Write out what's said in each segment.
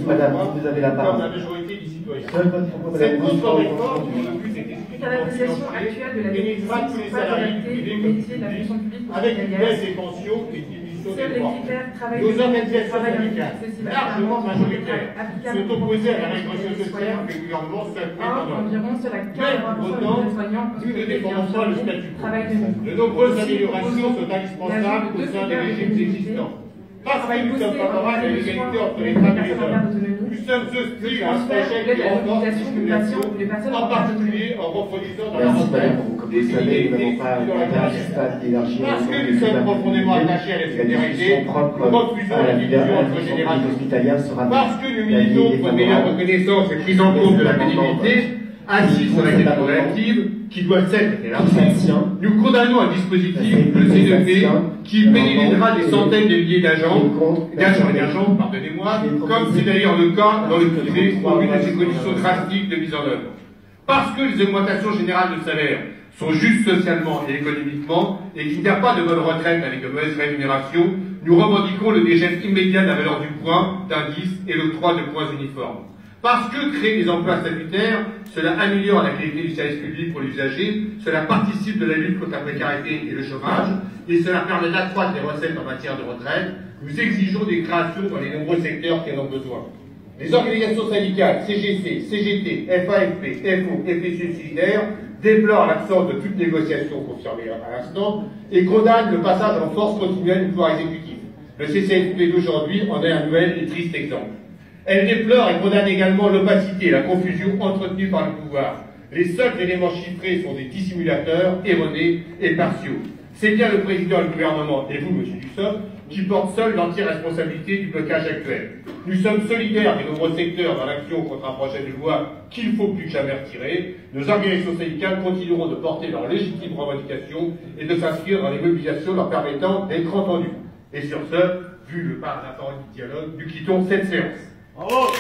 Madame, vous avez la parole. La majorité des citoyens. Cette contre-réforme, le but était à la situation actuelle de la démocratie, tous les salariés privés au métier de la fonction publique avec une baisse des pensions et une diminution des seuls les droits. critères travail Nos organisations syndicales, largement majoritaires, sont opposées à la régression sociale que le gouvernement souhaite mettre en œuvre. environ cela Mais pour autant, nous ne défendons pas le statut quo. De nombreuses améliorations sont indispensables au sein des régimes existants. Parce que nous sommes favorables à l'égalité entre les femmes et les hommes. Nous sommes hostiles à un projet qui renforce la discrimination, en particulier en reproduisant dans la retraite des inégalités dans la carrière. Parce que nous sommes profondément attachés à la solidarité, nous refusons la division entre générations. Parce que nous militons pour une meilleure reconnaissance et prise en compte de la pénibilité, assise sur la catégorie active, qui doit s'être élargie, nous condamnons un dispositif, le CEP, qui pénalisera des centaines de milliers d'agents et d'agents, pardonnez-moi, comme c'est d'ailleurs le cas dans le privé, pour une de ces conditions drastiques de mise en œuvre. Parce que les augmentations générales de salaire sont justes socialement et économiquement, et qu'il n'y a pas de bonne retraite avec de mauvaises rémunérations, nous revendiquons le dégel immédiat de la valeur du point, d'indice et l'octroi de points uniformes. Parce que créer des emplois statutaires, cela améliore la qualité du service public pour les usagers, cela participe de la lutte contre la précarité et le chômage, et cela permet d'accroître les recettes en matière de retraite, nous exigeons des créations dans les nombreux secteurs qui en ont besoin. Les organisations syndicales, CGC, CGT, FAFP, FO, FSU Solidaire, déplorent l'absence de toute négociation confirmée à l'instant et condamnent le passage en force continuelle du pouvoir exécutif. Le CCFP d'aujourd'hui en est un nouvel et triste exemple. Elle déplore et condamne également l'opacité et la confusion entretenues par le pouvoir. Les seuls éléments chiffrés sont des dissimulateurs erronés et partiaux. C'est bien le président et le gouvernement, et vous, monsieur Dussopt, qui portent seuls l'entière responsabilité du blocage actuel. Nous sommes solidaires des nombreux secteurs dans l'action contre un projet de loi qu'il faut plus que jamais retirer. Nos organisations syndicales continueront de porter leurs légitimes revendications et de s'inscrire dans les mobilisations leur permettant d'être entendues. Et sur ce, vu le part la parole du dialogue, nous quittons cette séance. Bravo.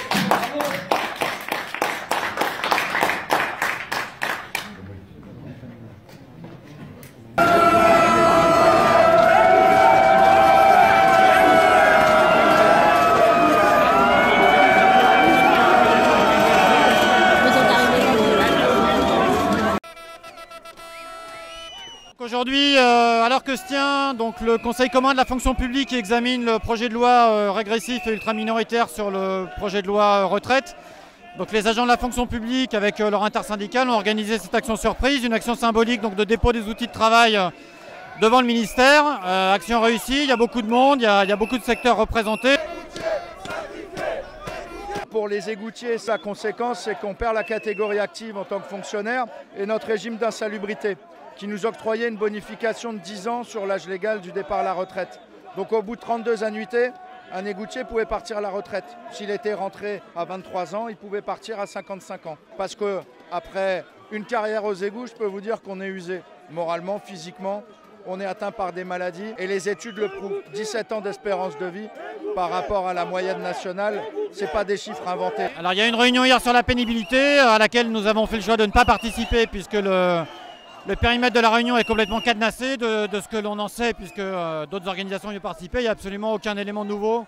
Aujourd'hui, à l'heure que se tient donc, le Conseil commun de la fonction publique examine le projet de loi régressif et ultra-minoritaire sur le projet de loi retraite. Donc, les agents de la fonction publique avec leur intersyndicale ont organisé cette action surprise, une action symbolique donc, de dépôt des outils de travail devant le ministère. Action réussie, il y a beaucoup de monde, il y a beaucoup de secteurs représentés. Pour les égoutiers, sa conséquence, c'est qu'on perd la catégorie active en tant que fonctionnaire et notre régime d'insalubrité, qui nous octroyait une bonification de 10 ans sur l'âge légal du départ à la retraite. Donc au bout de 32 annuités, un égoutier pouvait partir à la retraite. S'il était rentré à 23 ans, il pouvait partir à 55 ans. Parce qu'après une carrière aux égouts, je peux vous dire qu'on est usé. Moralement, physiquement, on est atteint par des maladies. Et les études le prouvent. 17 ans d'espérance de vie par rapport à la moyenne nationale, ce n'est pas des chiffres inventés. Alors il y a eu une réunion hier sur la pénibilité à laquelle nous avons fait le choix de ne pas participer puisque le périmètre de la réunion est complètement cadenassé de ce que l'on en sait, puisque d'autres organisations y ont participé. Il n'y a absolument aucun élément nouveau.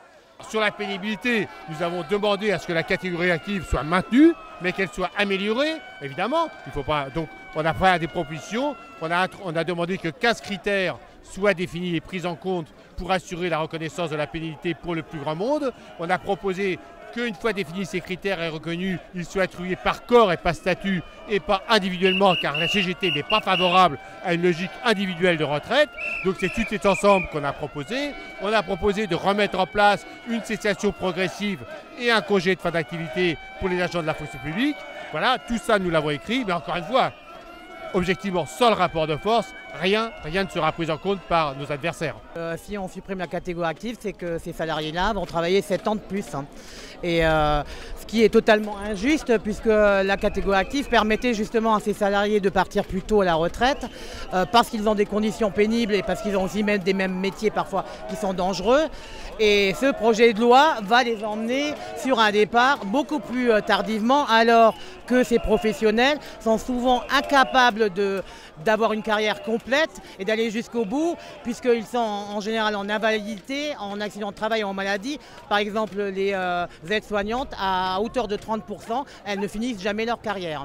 Sur la pénibilité, nous avons demandé à ce que la catégorie active soit maintenue, mais qu'elle soit améliorée, évidemment. Il faut pas. Donc, on a fait des propositions. On a demandé que 15 critères soient définis et pris en compte pour assurer la reconnaissance de la pénibilité pour le plus grand monde. On a proposé qu'une fois définis ces critères et reconnus, ils soient attribués par corps et par statut et pas individuellement, car la CGT n'est pas favorable à une logique individuelle de retraite. Donc c'est tout cet ensemble qu'on a proposé. On a proposé de remettre en place une cessation progressive et un congé de fin d'activité pour les agents de la fonction publique. Voilà, tout ça nous l'avons écrit, mais encore une fois, objectivement, sans le rapport de force, rien ne sera pris en compte par nos adversaires. Si on supprime la catégorie active, c'est que ces salariés-là vont travailler 7 ans de plus. Et ce qui est totalement injuste, puisque la catégorie active permettait justement à ces salariés de partir plus tôt à la retraite, parce qu'ils ont des conditions pénibles et parce qu'ils ont aussi même des mêmes métiers parfois qui sont dangereux. Et ce projet de loi va les emmener sur un départ beaucoup plus tardivement, alors que ces professionnels sont souvent incapables d'avoir une carrière complète et d'aller jusqu'au bout, puisqu'ils sont en général en invalidité, en accident de travail et en maladie. Par exemple, les aides-soignantes, à hauteur de 30%, elles ne finissent jamais leur carrière.